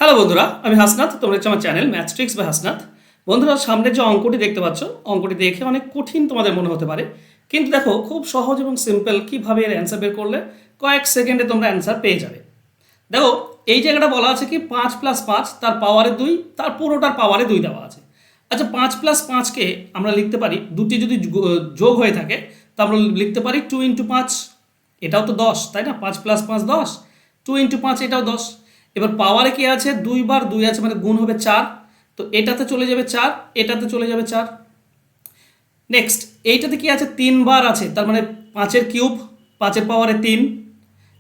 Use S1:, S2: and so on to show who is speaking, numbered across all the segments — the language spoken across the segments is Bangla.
S1: হ্যালো বন্ধুরা, আমি হাসনাত। তোমরা হচ্ছে আমার channel math tricks by Hasnat. বন্ধুরা, সামনে যে অঙ্কটি দেখতে পাচ্ছ, অঙ্কটি দেখে অনেক কঠিন তোমাদের মনে হতে পারে, কিন্তু দেখো খুব সহজ এবং সিম্পল। কীভাবে এর অ্যান্সার বের করলে কয়েক সেকেন্ডে তোমরা অ্যান্সার পেয়ে যাবে। দেখো, এই জায়গাটা বলা আছে কি 5+5 তার পাওয়ারে 2, তার পুরোটার পাওয়ারে 2 দেওয়া আছে। আচ্ছা, 5+5কে আমরা লিখতে পারি, দুটি যদি যোগ হয়ে থাকে তা আমরা লিখতে পারি 2 × 5। এটাও তো 10, তাই না? 5+5 10, 2 × 5 এটাও 10। এবার পাওয়ারে কি আছে? 2 বার 2 আছে, মানে গুণ হবে 4। তো এটাতে চলে যাবে 4, এটাতে চলে যাবে 4। নেক্সট, এইটাতে কি আছে? 3 বার আছে, তার মানে 5-এর কিউব, 5-এর পাওয়ারে 3।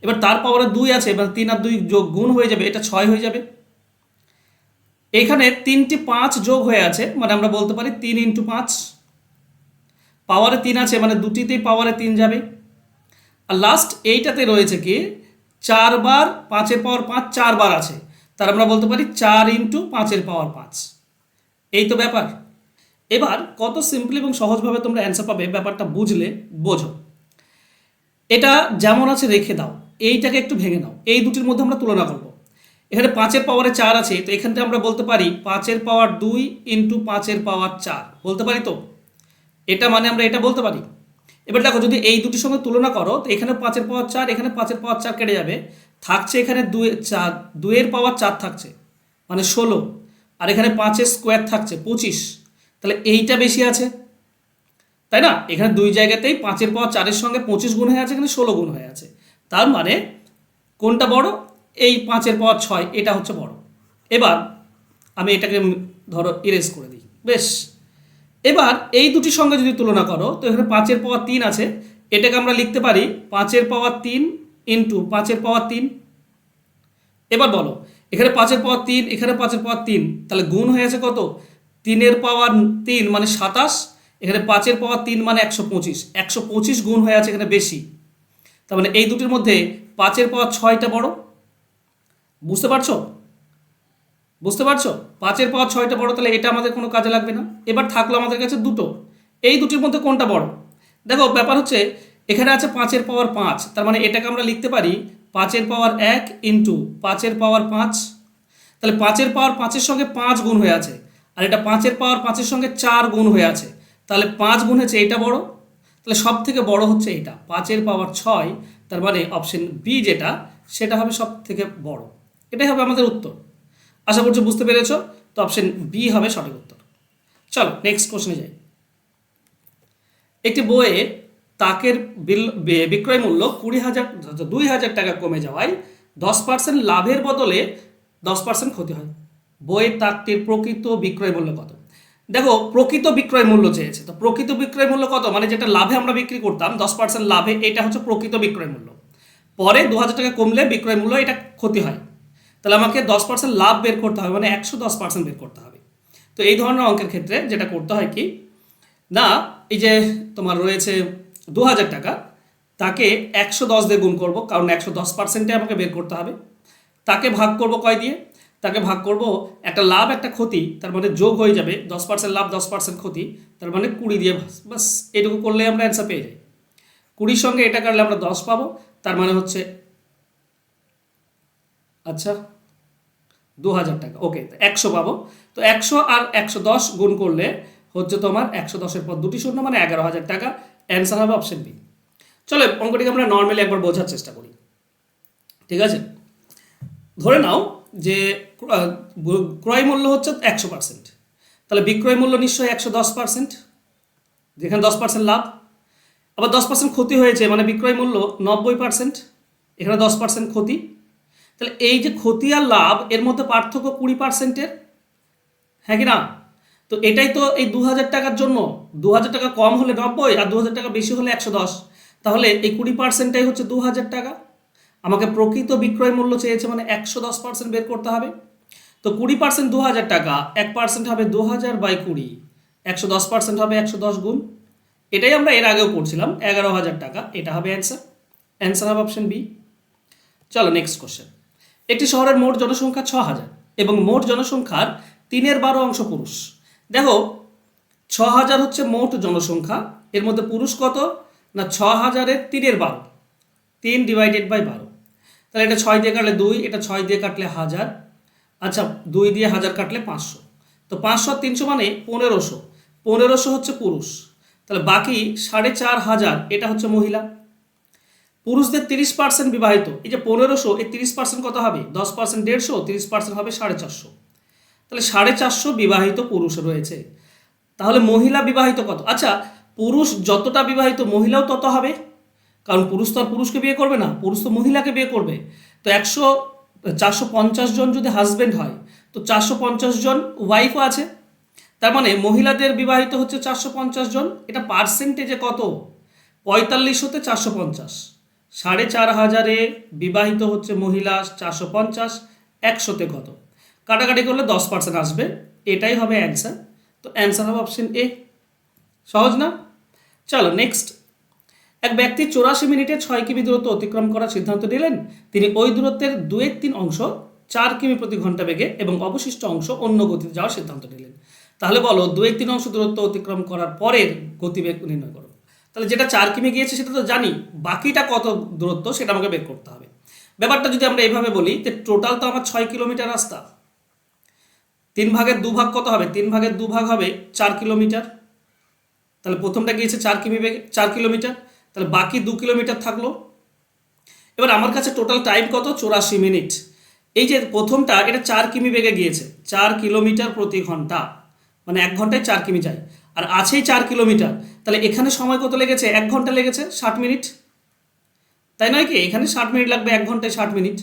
S1: এবার তার পাওয়ারে 2 আছে, এবার 3 আর 2 যোগ গুণ হয়ে যাবে, এটা 6 হয়ে যাবে। এখানে 3টি 5 যোগ হয়ে আছে, মানে আমরা বলতে পারি 3 × 5। পাওয়ারে 3 আছে, মানে দুটিতেই পাওয়ারে 3 যাবে। আর লাস্ট এইটাতে রয়েছে কি 4 বার 5-এর পাওয়ার 5 4 বার আছে, তার আমরা বলতে পারি 4 × 5-এর পাওয়ার 5। এই তো ব্যাপার। এবার কত সিম্পল এবং সহজভাবে তোমরা অ্যান্সার পাবে, ব্যাপারটা বুঝলে বোঝো। এটা যেমন আছে রেখে দাও, এইটাকে একটু ভেঙে নাও, এই দুটির মধ্যে আমরা তুলনা করব। এখানে 5-এর পাওয়ারে 4 আছে, তো এখান থেকে আমরা বলতে পারি 5-এর পাওয়ার 2 × 5-এর পাওয়ার 4 বলতে পারি। তো এটা মানে আমরা এটা বলতে পারি। এবার দেখো, যদি এই দুটির সঙ্গে তুলনা করো, তো এখানে 5-এর পাওয়ার 4, এখানে 5-এর পাওয়ার 4 কেটে যাবে, থাকছে এখানে 2-এর পাওয়ার 4 থাকছে, মানে 16। আর এখানে 5-এর স্কোয়ার থাকছে 25। তাহলে এইটা বেশি আছে, তাই না? এখানে দুই জায়গাতেই 5-এর পাওয়ার 4-এর সঙ্গে 25 গুণ হয়ে আছে, এখানে 16 গুণ হয়ে আছে। তার মানে কোনটা বড়? এই 5-এর পাওয়ার 6, এটা হচ্ছে বড়। এবার আমি এটাকে ধরো ইরেজ করে দিই, বেশ। এবার এই দুটির সঙ্গে যদি তুলনা করো, তো এখানে 5-এর পাওয়ার 3 আছে, এটাকে আমরা লিখতে পারি 5-এর পাওয়ার 3 × 5-এর পাওয়ার 3। এবার বলো, এখানে 5-এর পাওয়ার 3, এখানে 5-এর পাওয়ার 3, তাহলে গুণ হয়ে আছে কত? 3-এর পাওয়ার 3 মানে 27, এখানে 5-এর পাওয়ার 3 মানে 125। 125 গুণ হয়ে আছে এখানে বেশি। তার মানে এই দুটির মধ্যে 5-এর পাওয়ার 6টা বড়। বুঝতে পারছো? বুঝতে পারছো? 5-এর পাওয়ার 6টা বড়, তাহলে এটা আমাদের কোনো কাজে লাগবে না। এবার থাকলো আমাদের কাছে দুটো, এই দুটির মধ্যে কোনটা বড়? দেখো, ব্যাপার হচ্ছে এখানে আছে 5-এর পাওয়ার 5, তার মানে এটাকে আমরা লিখতে পারি 5-এর পাওয়ার 1 × 5-এর পাওয়ার 5। তাহলে 5-এর পাওয়ার 5-এর সঙ্গে 5 গুণ হয়ে আছে, আর এটা 5-এর পাওয়ার 5-এর সঙ্গে 4 গুণ হয়ে আছে, তাহলে 5 গুণ হয়েছে, এটা বড়। তাহলে সব থেকে বড় হচ্ছে এটা 5-এর পাওয়ার 6, তার মানে অপশন বি যেটা, সেটা হবে সব থেকে বড়। এটাই হবে আমাদের উত্তর। আশা করছি বুঝতে পেরেছো। তো অপশন বি হবে সঠিক উত্তর। চলো নেক্সট কোশ্চেনে যাই। একটি বইয়ের তাকের বিক্রয় মূল্য 20,000 টাকা কমে যাওয়ায় 10% লাভের বদলে 10% ক্ষতি হয়। বইয়ের তাকটির প্রকৃত বিক্রয় মূল্য কত? দেখো, প্রকৃত বিক্রয় মূল্য চেয়েছে, তো প্রকৃত বিক্রয় মূল্য কত, মানে যেটা লাভে আমরা বিক্রি করতাম 10% লাভে, এটা হচ্ছে প্রকৃত বিক্রয় মূল্য। পরে 2,000 টাকা কমলে বিক্রয় মূল্য এটা ক্ষতি হয়। তাহলে আমাকে 10% লাভ বের করতে হবে, মানে 110% বের করতে হবে। তো এই ধরনের অঙ্কের ক্ষেত্রে যেটা করতে হয় কি না, এই যে তোমার রয়েছে 2,000 টাকা, তাকে 110 দিয়ে গুণ করবো, কারণ 110%-এ আমাকে বের করতে হবে। তাকে ভাগ করব কয় দিয়ে? তাকে ভাগ করব একটা লাভ একটা ক্ষতি, তার মানে যোগ হয়ে যাবে 10% লাভ 10% ক্ষতি, তার মানে 20 দিয়ে। বাস এটুকু করলে আমরা অ্যান্সার পেয়ে যাই। 20-র সঙ্গে এটা কাটলে আমরা 10 পাবো, তার মানে হচ্ছে আচ্ছা 2,000 টাকা। ওকে, 100 পাবো। তো 100 আর 110 গুণ করলে হচ্ছে তোমার 110-এর পর দুটি শূন্য, মানে 11,000 টাকা। অ্যান্সার হবে অপশন বি। চলো অঙ্কটিকে আমরা নর্মালি একবার বোঝার চেষ্টা করি, ঠিক আছে? ধরে নাও যে ক্রয় মূল্য হচ্ছে 100%, তাহলে বিক্রয় মূল্য নিশ্চয়ই 110%, যেখানে 10% লাভ। আবার 10% ক্ষতি হয়েছে, মানে বিক্রয় মূল্য 90%, এখানে 10% ক্ষতি। তাহলে এই যে ক্ষতি আর লাভ, এর মধ্যে পার্থক্য 20%-এর, হ্যাঁ কি না? তো এটাই তো এই 2,000 টাকার জন্য 2,000 টাকা কম হলে 90, আর 2,000 টাকা বেশি হলে 110। তাহলে এই 20%-টাই হচ্ছে 2,000 টাকা। আমাকে প্রকৃত বিক্রয় মূল্য চেয়েছে, মানে 110% বের করতে হবে। তো 20% 2,000 টাকা, 1% হবে 2,000/20, 110% হবে 110 গুণ। এটাই আমরা এর আগেও পড়ছিলাম, 11,000 টাকা। এটা হবে অ্যান্সার। অ্যান্সার হবে অপশন বি। চলো নেক্সট কোশ্চেন। একটি শহরের মোট জনসংখ্যা 6,000 এবং মোট জনসংখ্যার 3/12 অংশ পুরুষ। দেখো, 6,000 হচ্ছে মোট জনসংখ্যা, এর মধ্যে পুরুষ কত না 6,000-এর 3/12, 3 / 12। তাহলে এটা 6 দিয়ে কাটলে 2, এটা 6 দিয়ে কাটলে 1,000, আচ্ছা, 2 দিয়ে 1000 কাটলে 500, তো 500 আর 300 মানে 1500, 1500 হচ্ছে পুরুষ, তাহলে বাকি 4500 এটা হচ্ছে মহিলা। পুরুষদের 30% বিবাহিত, এই যে 1500 এই 30% কত হবে? 10% 150, 30% হবে 450, তাহলে 450 বিবাহিত পুরুষ রয়েছে। তাহলে মহিলা বিবাহিত কত? আচ্ছা, পুরুষ যতটা বিবাহিত মহিলাও তত হবে, কারণ পুরুষ তো আর পুরুষকে বিয়ে করবে না, পুরুষ তো মহিলাকে বিয়ে করবে। তো 450 জন যদি হাজব্যান্ড হয়, তো 450 জন ওয়াইফও আছে। তার মানে মহিলাদের বিবাহিত হচ্ছে 450 জন, এটা পার্সেন্টেজে কত? 45 তে 450, 4500 বিবাহিত হচ্ছে মহিলা 450, 100তে কত? কাটাকাটি করলে 10% আসবে, এটাই হবে অ্যান্সার। তো অ্যান্সার হবে অপশন এ। সহজ না? চলো নেক্সট। এক ব্যক্তি 84 মিনিটে 6 কিমি দূরত্ব অতিক্রম করার সিদ্ধান্ত নিলেন। তিনি ওই দূরত্বের 2/3 অংশ 4 কিমি প্রতি ঘন্টা বেগে এবং অবশিষ্ট অংশ অন্য গতিতে যাওয়ার সিদ্ধান্ত নিলেন। তাহলে বলো 2/3 অংশ দূরত্ব অতিক্রম করার পরের গতিবেগ নির্ণয় করো। তাহলে যেটা 4 কিমি গিয়েছে সেটা তো জানি, বাকিটা কত দূরত্ব সেটা আমাকে বের করতে হবে। ব্যাপারটা যদি আমরা এইভাবে বলি, যে টোটাল তো আমার 6 কিলোমিটার রাস্তা, 3 ভাগের 2 ভাগ কত হবে? 3 ভাগের 2 ভাগ হবে 4 কিলোমিটার। তাহলে প্রথমটা গিয়েছে 4 কিমি বেগে, 4 কিলোমিটার, তাহলে বাকি 2 কিলোমিটার থাকলো। এবার আমার কাছে টোটাল টাইম কত? 84 মিনিট। এই যে প্রথমটা এটা 4 কিমি বেগে গিয়েছে, 4 কিলোমিটার প্রতি ঘন্টা, মানে 1 ঘন্টায় 4 কিমি যায়, আর আছেই 4 কিলোমিটার, তাহলে এখানে সময় কত লেগেছে? 1 ঘন্টা লেগেছে, 60 মিনিট, তাই নয় কি? এখানে 60 মিনিট লাগবে, 1 ঘন্টায় 60 মিনিট।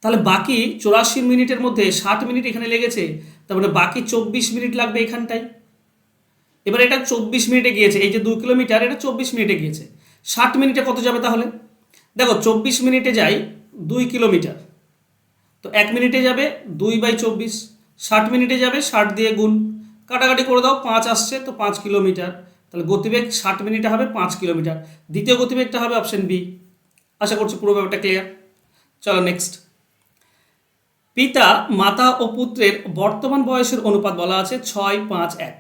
S1: তাহলে বাকি 84 মিনিটের মধ্যে 60 মিনিট এখানে লেগেছে, তার মানে বাকি 24 মিনিট লাগবে এখানটায়। এবার এটা 24 মিনিটে গিয়েছে, এই যে 2 কিলোমিটার এটা 24 মিনিটে গিয়েছে, 60 মিনিটে কত যাবে তাহলে? দেখো 24 মিনিটে যাই 2 কিলোমিটার, তো 1 মিনিটে যাবে 2/24, 60 মিনিটে যাবে 60 দিয়ে গুণ, কাটাকাটি করে দাও, 5 আসছে, তো 5 কিলোমিটার। তাহলে গতিবেগ 60 মিনিটে হবে 5 কিলোমিটার। দ্বিতীয় গতিবেগটা হবে অপশন বি। আশা করছি পুরো ব্যাপারটা ক্লিয়ার। চলো নেক্সট। পিতা, মাতা ও পুত্রের বর্তমান বয়সের অনুপাত বলা আছে 6:5:1।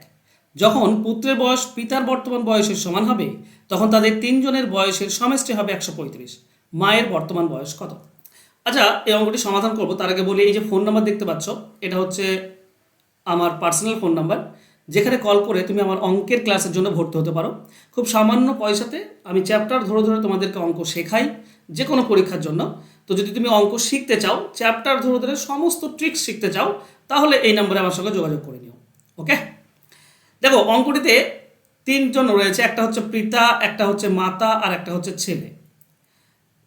S1: যখন পুত্রের বয়স পিতার বর্তমান বয়সের সমান হবে, তখন তাদের 3 জনের বয়সের সমষ্টি হবে 135। মায়ের বর্তমান বয়স কত? আচ্ছা, এই অঙ্কটি সমাধান করব তার আগে বলি, এই যে ফোন নাম্বার দেখতে পাচ্ছ, এটা হচ্ছে আমার পার্সোনাল ফোন নাম্বার, যেখানে কল করে তুমি আমার অঙ্কের ক্লাসের জন্য ভর্তি হতে পারো। খুব সামান্য পয়সাতে আমি চ্যাপ্টার ধরে ধরে তোমাদেরকে অঙ্ক শেখাই, যে কোনো পরীক্ষার জন্য। তো যদি তুমি অঙ্ক শিখতে চাও, চ্যাপ্টার ধরে ধরে সমস্ত ট্রিক্স শিখতে চাও, তাহলে এই নম্বরে আমার সঙ্গে যোগাযোগ করে নিও। ওকে, দেখো অঙ্কটিতে 3 জন রয়েছে, একটা হচ্ছে পিতা, একটা হচ্ছে মাতা, আর একটা হচ্ছে ছেলে।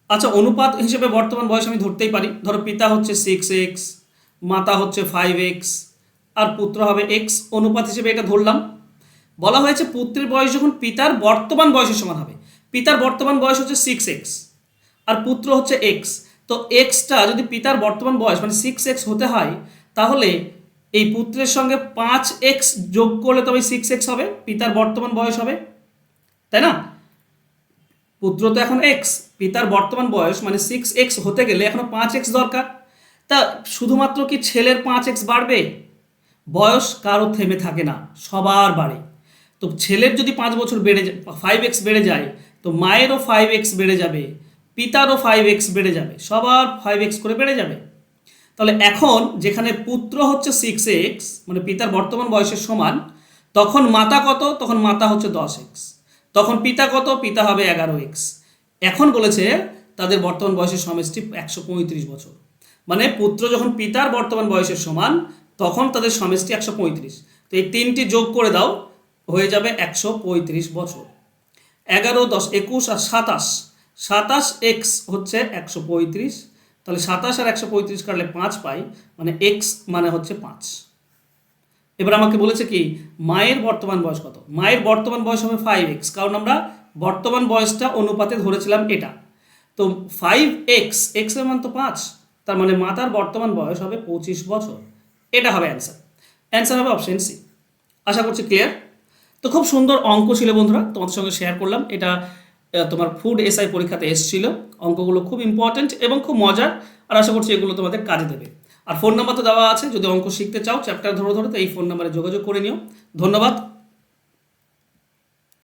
S1: আচ্ছা, অনুপাত হিসেবে বর্তমান বয়স আমি ধরতেই পারি। ধরো পিতা হচ্ছে 6x, মাতা হচ্ছে 5x, আর পুত্র হবে x। অনুপাত হিসেবে এটা ধরলাম। বলা হয়েছে পুত্রের বয়স যখন পিতার বর্তমান বয়সের সমান হবে, পিতার বর্তমান বয়স হচ্ছে 6x আর পুত্র হচ্ছে x, তো এক্সটা যদি পিতার বর্তমান বয়স মানে 6x হতে হয়, তাহলে এই পুত্রের সঙ্গে 5x যোগ করলে তবে 6x হবে, পিতার বর্তমান বয়স হবে, তাই না? পুত্র তো এখন এক্স, পিতার বর্তমান বয়স মানে 6x হতে গেলে এখনো 5x দরকার। তা শুধুমাত্র কি ছেলের 5x বাড়বে? বয়স কারো থেমে থাকে না, সবার বাড়ে। তো ছেলের যদি 5 বছর বেড়ে 5x বেড়ে যায়, তো মায়েরও 5x বেড়ে যাবে, পিতারও 5x বেড়ে যাবে, সবার 5x করে বেড়ে যাবে। তাহলে এখন যেখানে পুত্র হচ্ছে 6x মানে পিতার বর্তমান বয়সের সমান, তখন মাতা কত? তখন মাতা হচ্ছে 10x। তখন পিতা কত? পিতা হবে 11x। এখন বলেছে তাদের বর্তমান বয়সের সমষ্টি 135 বছর, মানে পুত্র যখন পিতার বর্তমান বয়সের সমান, তখন তাদের সমষ্টি 135। তো এই 3টি যোগ করে দাও, হয়ে যাবে 135 বছর। 11, 10, 21 আর 27, 27x হচ্ছে 135। তাহলে 27 আর 135 কাটলে 5 পাই, মানে x মানে হচ্ছে 5। এবার আমাকে বলেছে কি মায়ের বর্তমান বয়স কত? মায়ের বর্তমান বয়স হবে 5x, কারণ আমরা বর্তমান বয়সটা অনুপাতে ধরেছিলাম এটা। তো 5x, x এর মান তো 5, তার মানে মাতার বর্তমান বয়স হবে 25 বছর। এটা হবে অ্যান্সার। অ্যান্সার হবে অপশন সি। আশা করছি ক্লিয়ার। তো খুব সুন্দর অঙ্ক ছিল বন্ধুরা, তোমাদের সঙ্গে শেয়ার করলাম। এটা তোমার ফুড এসআই পরীক্ষাতে এসেছিল। অঙ্কগুলো খুব ইম্পর্টেন্ট এবং খুব মজার, আর আশা করছি এগুলো তোমাদের কাজে দেবে। আর ফোন নাম্বার তো দেওয়া আছে, যদি অঙ্ক শিখতে চাও চ্যাপ্টার ধরে ধরে, তো এই ফোন নাম্বারে যোগাযোগ করে নিও। ধন্যবাদ।